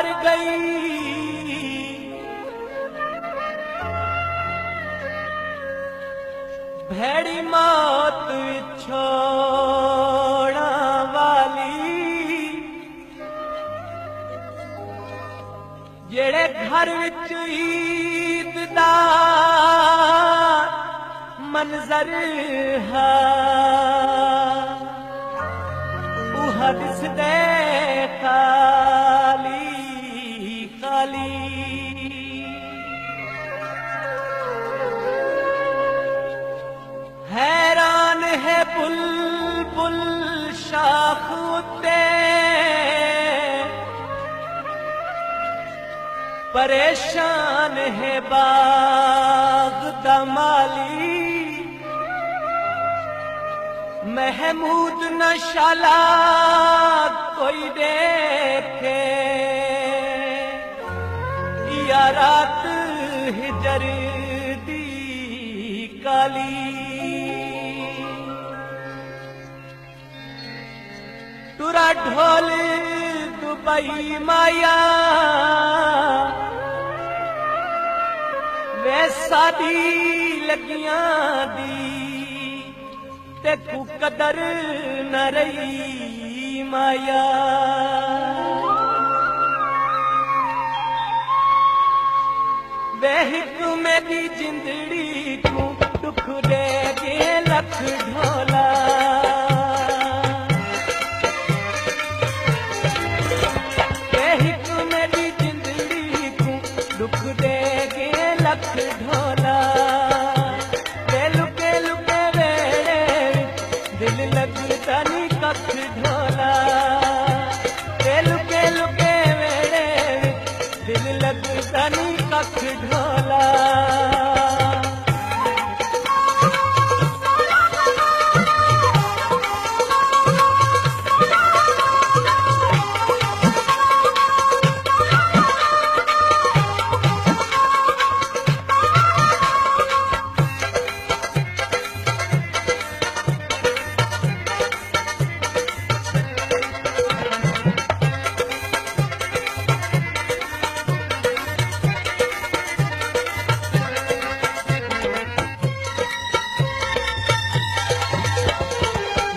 कर गई भैड़ी मौत विछोड़ा वाली जेड़े घर विच ईद दा मंजर है उह दिसदे खाली खाली हैरान है बुलबुल शाख उत्ते परेशान है बाग दा माली महमूद न शाला कोई देखे या रात हिजर दी काली तुरा ढोल दुबई माया वे सादी लगियां दी ते तू कदर न रही माया वे हिक मेरी जिंदड़ी तू दुख दे के लख ढोला वे हिक मेरी जिंदड़ी तू दुख दे के लख ढोला दिल लगता नी कख ढोला लुके लुके वेड़े दिल लगता नी कख ढोला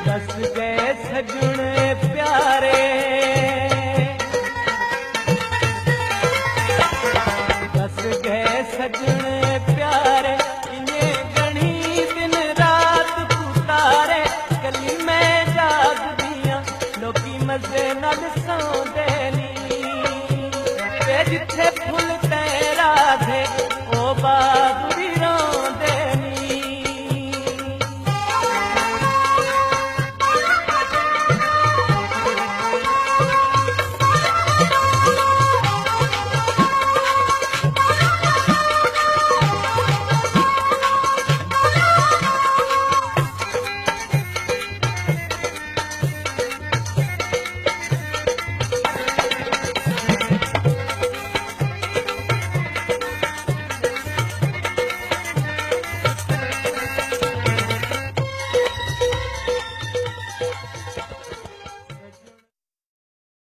दस गए सजन प्यारे दस गए सजन प्यारे इन्हें गणी दिन रात पुतारे कली मैं जाग दियां लोकी मजे नाल सौ